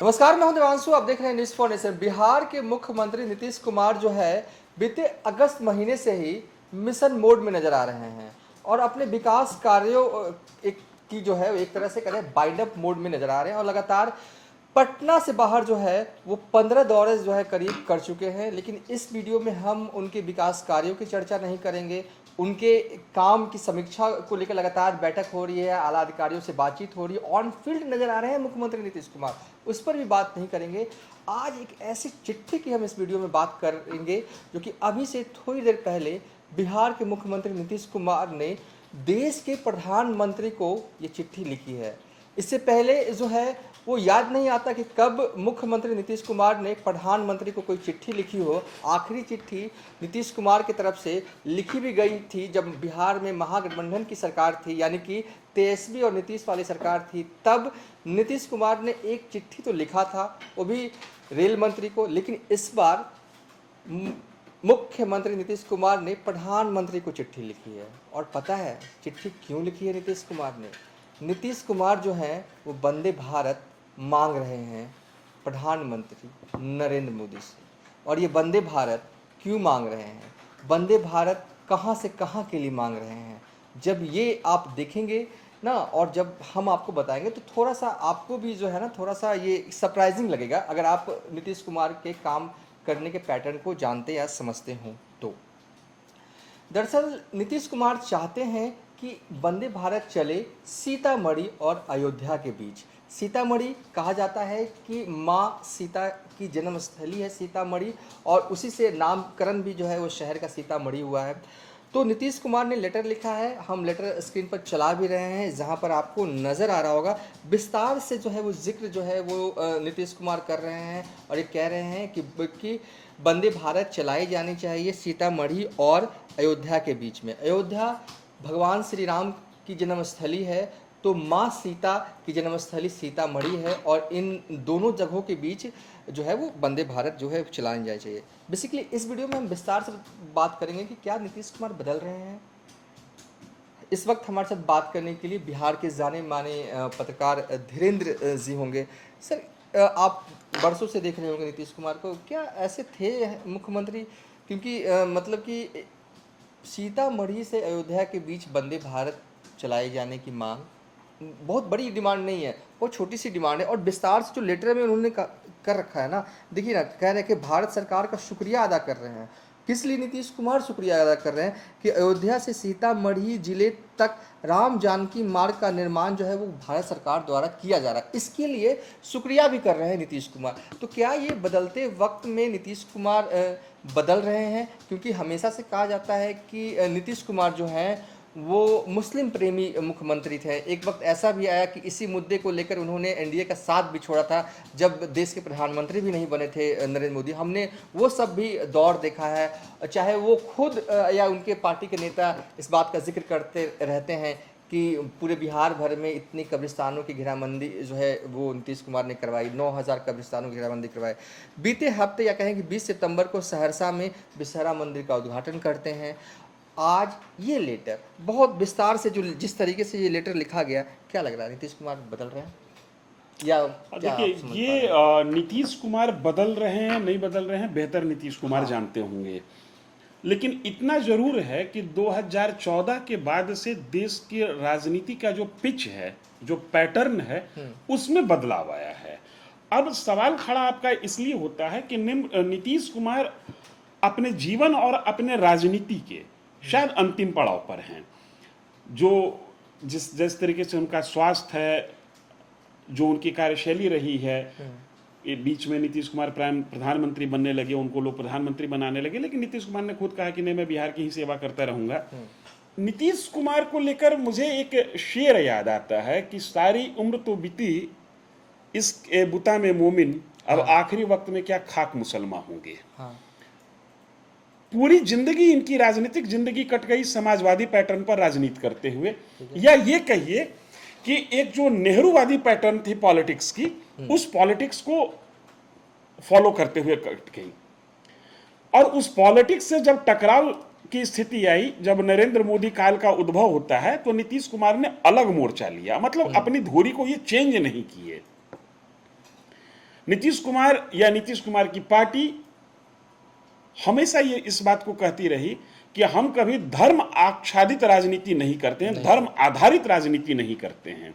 नमस्कार, मैं हूं देवांशु। आप देख रहे हैं न्यूज़ फॉर नेशन। बिहार के मुख्यमंत्री नीतीश कुमार जो है बीते अगस्त महीने से ही मिशन मोड में नजर आ रहे हैं और अपने विकास कार्यों की जो है एक तरह से करें बाइंड अप मोड में नजर आ रहे हैं और लगातार पटना से बाहर जो है वो 15 दौरे जो है करीब कर चुके हैं। लेकिन इस वीडियो में हम उनके विकास कार्यों की चर्चा नहीं करेंगे। उनके काम की समीक्षा को लेकर लगातार बैठक हो रही है, आला अधिकारियों से बातचीत हो रही है, ऑन फील्ड नजर आ रहे हैं मुख्यमंत्री नीतीश कुमार, उस पर भी बात नहीं करेंगे। आज एक ऐसी चिट्ठी की हम इस वीडियो में बात करेंगे जो कि अभी से थोड़ी देर पहले बिहार के मुख्यमंत्री नीतीश कुमार ने देश के प्रधानमंत्री को ये चिट्ठी लिखी है। इससे पहले जो है वो याद नहीं आता कि कब मुख्यमंत्री नीतीश कुमार ने प्रधानमंत्री को कोई चिट्ठी लिखी हो। आखिरी चिट्ठी नीतीश कुमार की तरफ से लिखी भी गई थी जब बिहार में महागठबंधन की सरकार थी, यानी कि तेजस्वी और नीतीश वाली सरकार थी। तब नीतीश कुमार ने एक चिट्ठी तो लिखा था, वो भी रेल मंत्री को। लेकिन इस बार मुख्यमंत्री नीतीश कुमार ने प्रधानमंत्री को चिट्ठी लिखी है। और पता है चिट्ठी क्यों लिखी है नीतीश कुमार ने? नीतीश कुमार जो हैं वो वंदे भारत मांग रहे हैं प्रधानमंत्री नरेंद्र मोदी से। और ये वंदे भारत क्यों मांग रहे हैं, वंदे भारत कहाँ से कहाँ के लिए मांग रहे हैं, जब ये आप देखेंगे ना और जब हम आपको बताएंगे तो थोड़ा सा आपको भी जो है ना थोड़ा सा ये सरप्राइजिंग लगेगा, अगर आप नीतीश कुमार के काम करने के पैटर्न को जानते या समझते हों तो। दरअसल नीतीश कुमार चाहते हैं कि वंदे भारत चले सीतामढ़ी और अयोध्या के बीच। सीतामढ़ी कहा जाता है कि माँ सीता की जन्मस्थली है सीतामढ़ी, और उसी से नामकरण भी जो है वो शहर का सीतामढ़ी हुआ है। तो नीतीश कुमार ने लेटर लिखा है, हम लेटर स्क्रीन पर चला भी रहे हैं, जहां पर आपको नज़र आ रहा होगा। विस्तार से जो है वो जिक्र जो है वो नीतीश कुमार कर रहे हैं और ये कह रहे हैं कि वंदे भारत चलाई जानी चाहिए सीतामढ़ी और अयोध्या के बीच में। अयोध्या भगवान श्री राम की जन्मस्थली है, तो माँ सीता की जन्मस्थली सीतामढ़ी है, और इन दोनों जगहों के बीच जो है वो वंदे भारत जो है चलानी जानी चाहिए। बेसिकली इस वीडियो में हम विस्तार से बात करेंगे कि क्या नीतीश कुमार बदल रहे हैं। इस वक्त हमारे साथ बात करने के लिए बिहार के जाने माने पत्रकार धीरेन्द्र जी होंगे। सर, आप बरसों से देख रहे होंगे नीतीश कुमार को, क्या ऐसे थे मुख्यमंत्री? क्योंकि मतलब कि सीतामढ़ी से अयोध्या के बीच वंदे भारत चलाए जाने की मांग बहुत बड़ी डिमांड नहीं है, बहुत छोटी सी डिमांड है। और विस्तार से जो लेटर में उन्होंने कर रखा है ना, देखिए ना, कह रहे हैं कि भारत सरकार का शुक्रिया अदा कर रहे हैं। किस लिए नीतीश कुमार शुक्रिया अदा कर रहे हैं? कि अयोध्या से सीतामढ़ी जिले तक राम जानकी मार्ग का निर्माण जो है वो भारत सरकार द्वारा किया जा रहा है, इसके लिए शुक्रिया भी कर रहे हैं नीतीश कुमार। तो क्या ये बदलते वक्त में नीतीश कुमार बदल रहे हैं? क्योंकि हमेशा से कहा जाता है कि नीतीश कुमार जो हैं वो मुस्लिम प्रेमी मुख्यमंत्री थे। एक वक्त ऐसा भी आया कि इसी मुद्दे को लेकर उन्होंने एनडीए का साथ भी छोड़ा था, जब देश के प्रधानमंत्री भी नहीं बने थे नरेंद्र मोदी। हमने वो सब भी दौर देखा है, चाहे वो खुद या उनके पार्टी के नेता इस बात का जिक्र करते रहते हैं कि पूरे बिहार भर में इतनी कब्रिस्तानों की घेराबंदी जो है वो नीतीश कुमार ने करवाई, 9000 कब्रिस्तानों की घेराबंदी करवाई। बीते हफ्ते या कहें कि 20 सितंबर को सहरसा में बिसहरा मंदिर का उद्घाटन करते हैं। आज ये लेटर बहुत विस्तार से जो जिस तरीके से ये लेटर लिखा गया, क्या लग रहा है नीतीश कुमार बदल रहे हैं या क्या? देखिए, ये नीतीश कुमार बदल रहे हैं नहीं बदल रहे हैं बेहतर नीतीश कुमार जानते होंगे। लेकिन इतना जरूर है कि 2014 के बाद से देश की राजनीति का जो पिच है, जो पैटर्न है, उसमें बदलाव आया है। अब सवाल खड़ा आपका इसलिए होता है कि नीतीश कुमार अपने जीवन और अपने राजनीति के शायद अंतिम पड़ाव पर हैं। जो जिस तरीके से उनका स्वास्थ्य है, जो उनकी कार्यशैली रही है, ये बीच में नीतीश कुमार प्रधानमंत्री बनने लगे, उनको लोग प्रधानमंत्री बनाने लगे, लेकिन नीतीश कुमार ने खुद कहा कि नहीं, मैं बिहार की ही सेवा करता रहूंगा। नीतीश कुमार को लेकर मुझे एक शेर याद आता है कि सारी उम्र तो बीती इस बुता में मोमिन, अब आखिरी वक्त में क्या खाक मुसलमान होंगे। पूरी जिंदगी इनकी राजनीतिक जिंदगी कट गई समाजवादी पैटर्न पर राजनीति करते हुए, या ये कहिए कि एक जो नेहरूवादी पैटर्न थी पॉलिटिक्स की, उस पॉलिटिक्स को फॉलो करते हुए कट गई। और उस पॉलिटिक्स से जब टकराव की स्थिति आई, जब नरेंद्र मोदी काल का उद्भव होता है, तो नीतीश कुमार ने अलग मोर्चा लिया, मतलब अपनी धुरी को ये चेंज नहीं किए। नीतीश कुमार या नीतीश कुमार की पार्टी हमेशा ये इस बात को कहती रही कि हम कभी धर्म आच्छादित राजनीति नहीं करते हैं, धर्म आधारित राजनीति नहीं करते हैं।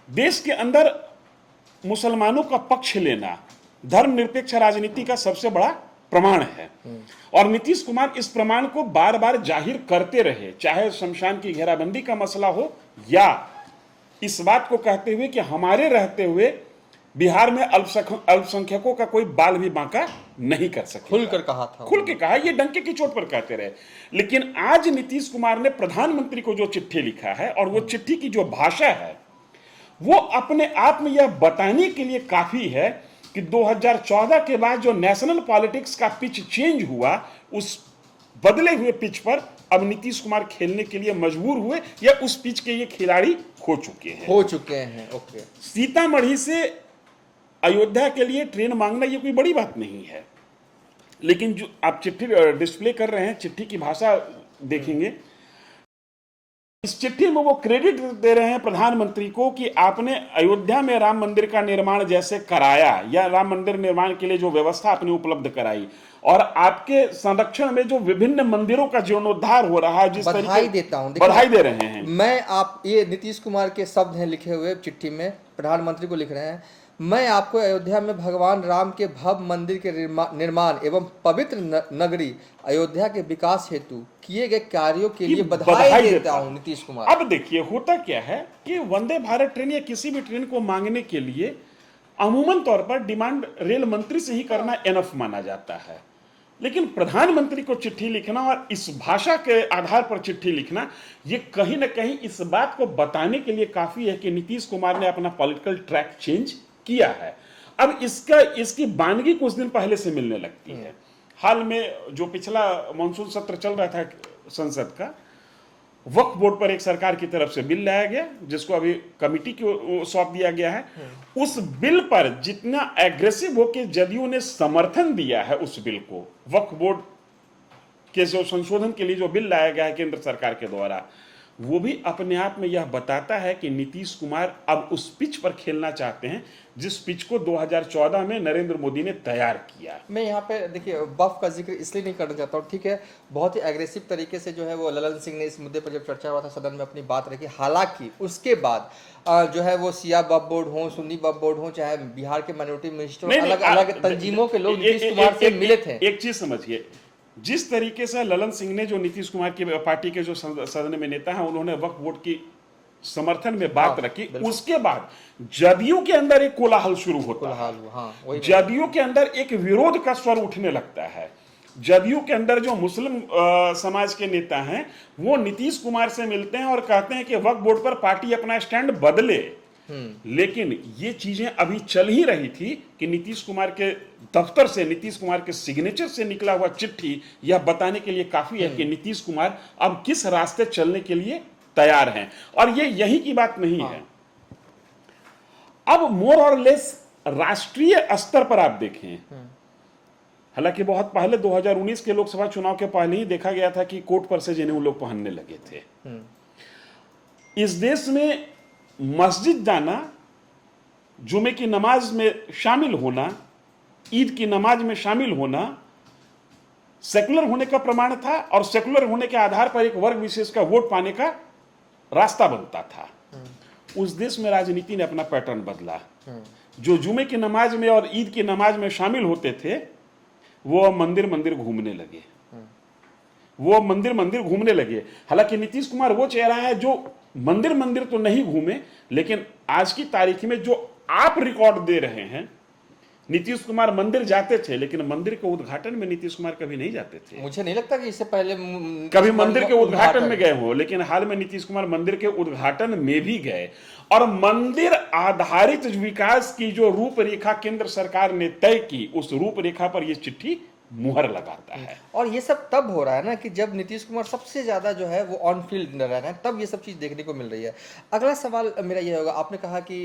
देश के अंदर मुसलमानों का पक्ष लेना धर्मनिरपेक्ष राजनीति का सबसे बड़ा प्रमाण है, और नीतीश कुमार इस प्रमाण को बार बार जाहिर करते रहे, चाहे शमशान की घेराबंदी का मसला हो या इस बात को कहते हुए कि हमारे रहते हुए बिहार में अल्पसंख्यकों का कोई बाल भी बांका नहीं कर सके। खुलकर कहा था, खुल के कहा, ये डंके की चोट पर कहते रहे। लेकिन आज नीतीश कुमार ने प्रधानमंत्री को जो चिट्ठी लिखा है और वो चिट्ठी की जो भाषा है वो अपने आप में यह बताने के लिए काफी है कि 2014 के बाद जो नेशनल पॉलिटिक्स का पिच चेंज हुआ, उस बदले हुए पिच पर अब नीतीश कुमार खेलने के लिए मजबूर हुए या उस पिच के ये खिलाड़ी हो चुके हैं। ओके। सीतामढ़ी से अयोध्या के लिए ट्रेन मांगना ये कोई बड़ी बात नहीं है, लेकिन जो आप चिट्ठी डिस्प्ले कर रहे हैं, चिट्ठी की भाषा देखेंगे, इस चिट्ठी में वो क्रेडिट दे रहे हैं प्रधानमंत्री को कि आपने अयोध्या में राम मंदिर का निर्माण जैसे कराया या राम मंदिर निर्माण के लिए जो व्यवस्था आपने उपलब्ध कराई, और आपके संरक्षण में जो विभिन्न मंदिरों का जीर्णोद्धार हो रहा है, जिस बधाई देता हूं, बधाई दे रहे हैं। मैं आप ये नीतीश कुमार के शब्द हैं लिखे हुए चिट्ठी में, प्रधानमंत्री को लिख रहे हैं, मैं आपको अयोध्या में भगवान राम के भव्य मंदिर के निर्माण एवं पवित्र नगरी अयोध्या के विकास हेतु किए गए कार्यों के लिए बधाई देता हूं नीतीश कुमार। अब देखिए होता क्या है कि वंदे भारत ट्रेन या किसी भी ट्रेन को मांगने के लिए अमूमन तौर पर डिमांड रेल मंत्री से ही करना एनफ माना जाता है, लेकिन प्रधानमंत्री को चिट्ठी लिखना और इस भाषा के आधार पर चिट्ठी लिखना, ये कहीं ना कहीं इस बात को बताने के लिए काफी है कि नीतीश कुमार ने अपना पॉलिटिकल ट्रैक चेंज किया है। अब इसकी बानगी कुछ दिन पहले से मिलने लगती है। हाल में जो पिछला मानसून सत्र चल रहा था संसद का, वक्फ बोर्ड पर एक सरकार की तरफ से बिल लाया गया जिसको अभी कमिटी को सौंप दिया गया है। उस बिल पर जितना एग्रेसिव होकर जदयू ने समर्थन दिया है उस बिल को, वक्फ बोर्ड के जो संशोधन के लिए जो बिल लाया गया है केंद्र सरकार के द्वारा, वो भी अपने आप में यह बताता है कि नीतीश कुमार अब उस पिच पर खेलना चाहते हैं जिस पिच को 2014 में नरेंद्र मोदी ने तैयार किया। मैं यहाँ पे देखिए वक्फ का जिक्र इसलिए नहीं करना चाहता हूँ, ठीक है, बहुत ही एग्रेसिव तरीके से जो है वो ललन सिंह ने इस मुद्दे पर जब चर्चा हुआ था सदन में अपनी बात रखी। हालांकि उसके बाद जो है वो सिया वक्फ बोर्ड हो, सुन्नी वक्फ बोर्ड हो, चाहे बिहार के माइनॉरिटी मिनिस्टर, अलग अलग तंजीमों के लोग नीतीश कुमार से मिले थे। एक चीज समझिए, जिस तरीके से ललन सिंह ने जो नीतीश कुमार की पार्टी के जो सदन में नेता हैं उन्होंने वक्फ बोर्ड की समर्थन में बात रखी, उसके बाद जदयू के अंदर एक कोलाहल शुरू होता है। जदयू के अंदर एक विरोध का स्वर उठने लगता है। जदयू के अंदर जो मुस्लिम समाज के नेता हैं वो नीतीश कुमार से मिलते हैं और कहते हैं कि वक्फ बोर्ड पर पार्टी अपना स्टैंड बदले। लेकिन ये चीजें अभी चल ही रही थी कि नीतीश कुमार के दफ्तर से, नीतीश कुमार के सिग्नेचर से निकला हुआ चिट्ठी यह बताने के लिए काफी है कि नीतीश कुमार अब किस रास्ते चलने के लिए तैयार हैं। और ये यही की बात नहीं है, अब मोर और लेस राष्ट्रीय स्तर पर आप देखें, हालांकि बहुत पहले 2019 के लोकसभा चुनाव के पहले ही देखा गया था कि कोट पर से जनेऊ लोग पहनने लगे थे। इस देश में मस्जिद जाना, जुमे की नमाज में शामिल होना, ईद की नमाज में शामिल होना सेकुलर होने का प्रमाण था और सेकुलर होने के आधार पर एक वर्ग विशेष का वोट पाने का रास्ता बनता था। उस देश में राजनीति ने अपना पैटर्न बदला। जो जुमे की नमाज में और ईद की नमाज में शामिल होते थे वो मंदिर मंदिर घूमने लगे। हालांकि नीतीश कुमार वो चेहरा है जो मंदिर मंदिर तो नहीं घूमे, लेकिन आज की तारीख में जो आप रिकॉर्ड दे रहे हैं, नीतीश कुमार मंदिर जाते थे लेकिन मंदिर के उद्घाटन में नीतीश कुमार कभी नहीं जाते थे। मुझे नहीं लगता कि इससे पहले कभी मंदिर के उद्घाटन में गए हो, लेकिन हाल में नीतीश कुमार मंदिर के उद्घाटन में भी गए। और मंदिर आधारित विकास की जो रूपरेखा केंद्र सरकार ने तय की, उस रूपरेखा पर यह चिट्ठी मुहर लगाता है। और ये सब तब हो रहा है ना कि जब नीतीश कुमार सबसे ज्यादा जो है वो ऑन फील्ड रह रहे हैं, तब ये सब चीज देखने को मिल रही है। अगला सवाल मेरा ये होगा, आपने कहा कि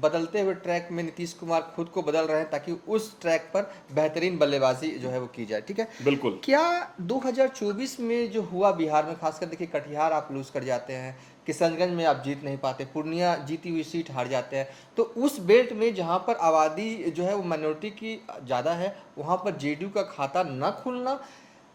बदलते हुए ट्रैक में नीतीश कुमार खुद को बदल रहे हैं ताकि उस ट्रैक पर बेहतरीन बल्लेबाजी जो है वो की जाए, ठीक है, बिल्कुल। क्या 2024 में जो हुआ बिहार में, खासकर देखिए कटिहार आप लूज कर जाते हैं, किशनगंज में आप जीत नहीं पाते, पूर्णिया जीती हुई सीट हार जाते हैं। तो उस बेल्ट में जहाँ पर आबादी जो है वो माइनॉरिटी की ज़्यादा है, वहाँ पर जेडीयू का खाता न खुलना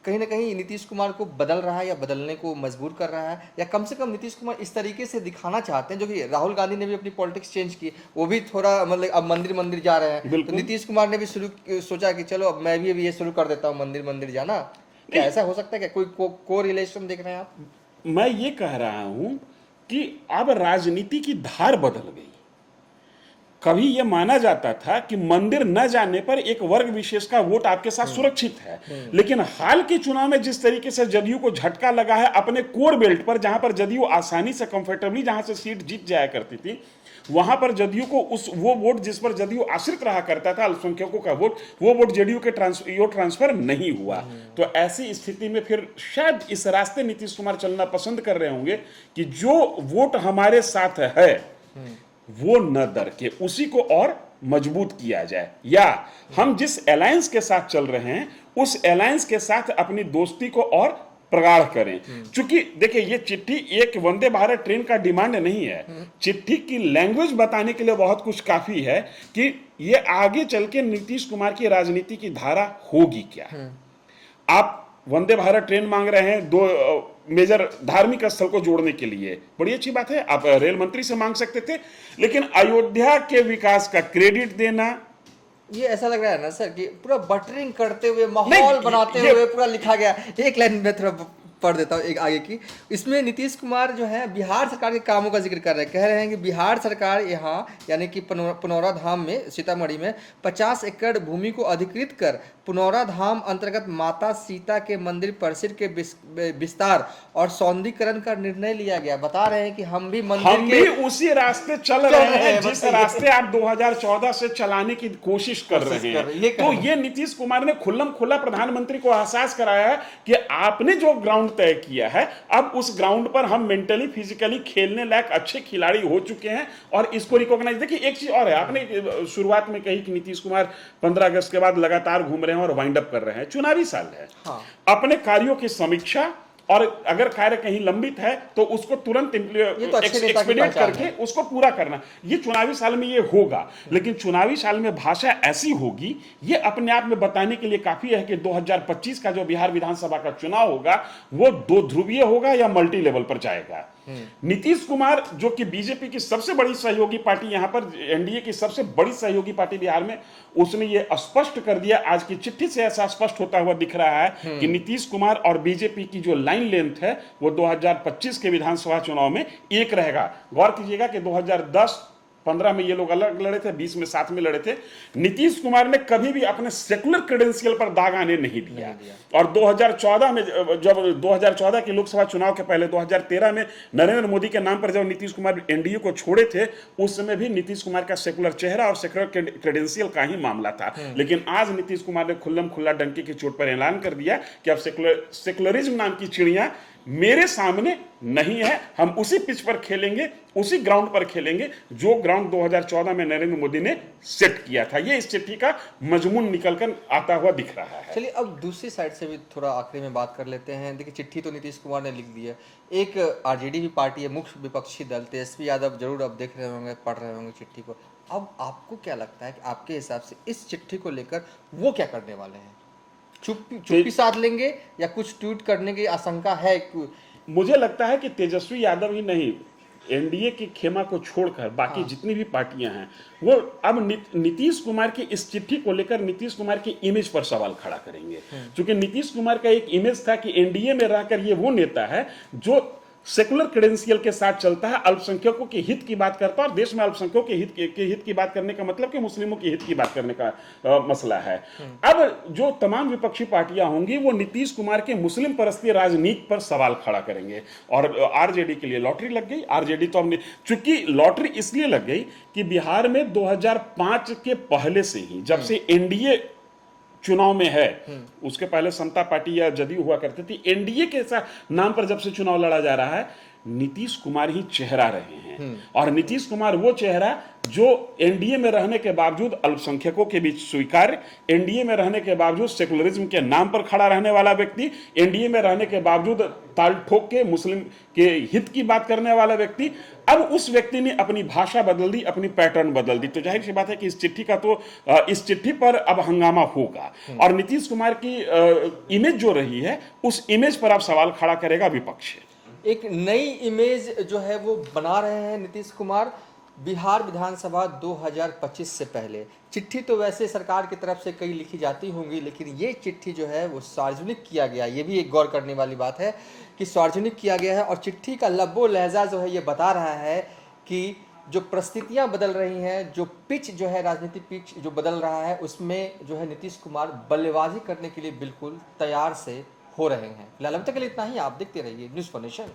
कहीं ना कहीं नीतीश कुमार को बदल रहा है या बदलने को मजबूर कर रहा है, या कम से कम नीतीश कुमार इस तरीके से दिखाना चाहते हैं, जो कि राहुल गांधी ने भी अपनी पॉलिटिक्स चेंज की, वो भी थोड़ा मतलब अब मंदिर मंदिर जा रहे हैं, तो बिल्कुल। नीतीश कुमार ने भी सोचा कि चलो अब मैं भी ये शुरू कर देता हूँ मंदिर मंदिर जाना। क्या ऐसा हो सकता है? क्या कोई को रिलेशन देख रहे हैं आप? मैं ये कह रहा हूं कि अब राजनीति की धार बदल गई। कभी यह माना जाता था कि मंदिर न जाने पर एक वर्ग विशेष का वोट आपके साथ सुरक्षित है, लेकिन हाल के चुनाव में जिस तरीके से जदयू को झटका लगा है अपने कोर बेल्ट पर, जहां पर जदयू आसानी से कंफर्टेबली जहां से सीट जीत जाया करती थी, वहां पर जदयू को वो वोट जिस पर जदयू आश्रित रहा करता था, अल्पसंख्यकों का वोट, वो वोट जदयू के ट्रांसफर नहीं हुआ। तो ऐसी स्थिति में फिर शायद इस रास्ते नीतीश कुमार चलना पसंद कर रहे होंगे कि जो वोट हमारे साथ है वो न दर के उसी को और मजबूत किया जाए, या हम जिस अलायंस के साथ चल रहे हैं उस अलायंस के साथ अपनी दोस्ती को और प्रगाढ़ करें। क्योंकि देखिए, ये चिट्ठी एक वंदे भारत ट्रेन का डिमांड नहीं है, चिट्ठी की लैंग्वेज बताने के लिए बहुत कुछ काफी है कि ये आगे चल के नीतीश कुमार की राजनीति की धारा होगी क्या। आप वंदे भारत ट्रेन मांग रहे हैं दो मेजर धार्मिक स्थल को जोड़ने के लिए, बड़ी अच्छी बात है, आप रेल मंत्री से मांग सकते थे, लेकिन अयोध्या के विकास का क्रेडिट देना, ये ऐसा लग रहा है ना सर कि पूरा बटरिंग करते हुए, माहौल बनाते हुए पूरा लिखा गया। एक लाइन में थोड़ा पढ़ देता हूँ एक आगे की। इसमें नीतीश कुमार जो है बिहार सरकार के कामों का जिक्र कर रहे हैं, कह रहे हैं कि बिहार सरकार यहाँ यानी कि पुनौरा धाम में, सीतामढ़ी में 50 एकड़ भूमि को अधिकृत कर पुनौरा धाम अंतर्गत माता सीता के मंदिर परिसर के विस्तार और सौंदर्यीकरण का निर्णय लिया गया। बता रहे हैं कि हम भी उसी रास्ते चल रहे हैं जिस रास्ते आप 2014 से चलाने की कोशिश कर रहे हैं। तो ये नीतीश कुमार ने खुल्लम खुल्ला प्रधानमंत्री को एहसास कराया है कि आपने जो ग्राउंड तय किया है, अब उस ग्राउंड पर हम मेंटली फिजिकली खेलने लायक अच्छे खिलाड़ी हो चुके हैं और इसको रिकॉग्नाइज। देखिए, एक चीज और है, आपने शुरुआत में कही कि नीतीश कुमार 15 अगस्त के बाद लगातार घूम रहे हैं और वाइंड अप कर रहे हैं। चुनावी साल है, हाँ। अपने कार्यों की समीक्षा, और अगर कार्य कहीं लंबित है तो उसको तुरंत एक्सपीडिएट करके उसको पूरा करना, ये चुनावी साल में ये होगा। लेकिन चुनावी साल में भाषा ऐसी होगी, ये अपने आप में बताने के लिए काफी है कि 2025 का जो बिहार विधानसभा का चुनाव होगा वो 2 ध्रुवीय होगा या मल्टी लेवल पर जाएगा। नीतीश कुमार जो कि बीजेपी की सबसे बड़ी सहयोगी पार्टी, यहां पर एनडीए की सबसे बड़ी सहयोगी पार्टी बिहार में, उसने ये स्पष्ट कर दिया, आज की चिट्ठी से ऐसा स्पष्ट होता हुआ दिख रहा है कि नीतीश कुमार और बीजेपी की जो लाइन लेंथ है वो 2025 के विधानसभा चुनाव में एक रहेगा। गौर कीजिएगा कि 2010-15 में ये लोग अलग लड़े थे, 20 में साथ में लड़े थे। नीतीश कुमार ने कभी भी अपने सेकुलर क्रेडेंशियल पर दाग आने नहीं दिया। और 2014 में, जब 2014 के लोकसभा चुनाव के पहले 2013 में नरेंद्र मोदी के नाम पर जब नीतीश कुमार एनडीए को छोड़े थे, उस समय भी नीतीश कुमार का सेकुलर चेहरा और सेकुलर क्रेडेंशियल का ही मामला था। लेकिन आज नीतीश कुमार ने खुल्लम खुल्ला डंके की चोट पर ऐलान कर दिया कि अब सेकुलरिज्म नाम की चिड़िया मेरे सामने नहीं है, हम उसी पिच पर खेलेंगे, उसी ग्राउंड पर खेलेंगे जो ग्राउंड 2014 में नरेंद्र मोदी ने सेट किया था। ये इस चिट्ठी का मजमून निकलकर आता हुआ दिख रहा है। चलिए अब दूसरी साइड से भी थोड़ा आखिरी में बात कर लेते हैं। देखिए, चिट्ठी तो नीतीश कुमार ने लिख दी है, एक आरजेडी भी पार्टी है, मुख्य विपक्षी दल तेजस्वी यादव जरूर अब देख रहे होंगे, पढ़ रहे होंगे चिट्ठी को। अब आपको क्या लगता है कि आपके हिसाब से इस चिट्ठी को लेकर वो क्या करने वाले हैं? चुप्पी साध लेंगे या कुछ ट्वीट करने की आशंका है? मुझे लगता है कि तेजस्वी यादव ही नहीं, एनडीए की खेमा को छोड़कर बाकी जितनी भी पार्टियां हैं वो अब नीतीश कुमार की इस चिट्ठी को लेकर नीतीश कुमार की इमेज पर सवाल खड़ा करेंगे। क्योंकि नीतीश कुमार का एक इमेज था कि एनडीए में रहकर ये वो नेता है जो सेकुलर क्रेडेंशियल के साथ चलता है, अल्पसंख्यकों के हित की बात करता है, और देश में अल्पसंख्यकों के हित की बात करने का मतलब कि मुस्लिमों के हित की बात करने का मसला है। अब जो तमाम विपक्षी पार्टियां होंगी वो नीतीश कुमार के मुस्लिम परस्ती राजनीति पर सवाल खड़ा करेंगे। और आरजेडी के लिए लॉटरी लग गई। आरजेडी तो हमने, चूंकि लॉटरी इसलिए लग गई कि बिहार में 2005 के पहले से ही, जब से एनडीए चुनाव में है, उसके पहले समता पार्टी या जदयू हुआ करती थी, एनडीए के नाम पर जब से चुनाव लड़ा जा रहा है, नीतीश कुमार ही चेहरा रहे हैं। और नीतीश कुमार वो चेहरा जो एनडीए में रहने के बावजूद अल्पसंख्यकों के बीच स्वीकार्य, एनडीए में रहने के बावजूद सेकुलरिज्म के नाम पर खड़ा रहने वाला व्यक्ति, एनडीए में रहने के बावजूद ताल ठोक के मुस्लिम के हित की बात करने वाला व्यक्ति, अब उस व्यक्ति ने अपनी भाषा बदल दी, अपनी पैटर्न बदल दी। तो जाहिर सी बात है कि इस चिट्ठी पर अब हंगामा होगा और नीतीश कुमार की इमेज जो रही है उस इमेज पर अब सवाल खड़ा करेगा विपक्ष। एक नई इमेज जो है वो बना रहे हैं नीतीश कुमार बिहार विधानसभा 2025 से पहले। चिट्ठी तो वैसे सरकार की तरफ से कई लिखी जाती होंगी, लेकिन ये चिट्ठी जो है वो सार्वजनिक किया गया। ये भी एक गौर करने वाली बात है कि सार्वजनिक किया गया है और चिट्ठी का लब्बो लहजा जो है ये बता रहा है कि जो परिस्थितियां बदल रही हैं, जो पिच जो है राजनीतिक पिच जो बदल रहा है, उसमें जो है नीतीश कुमार बल्लेबाजी करने के लिए बिल्कुल तैयार से हो रहे हैं। फिलहाल अभी तक के लिए इतना ही। आप देखते रहिए न्यूज़ फॉर नेशन।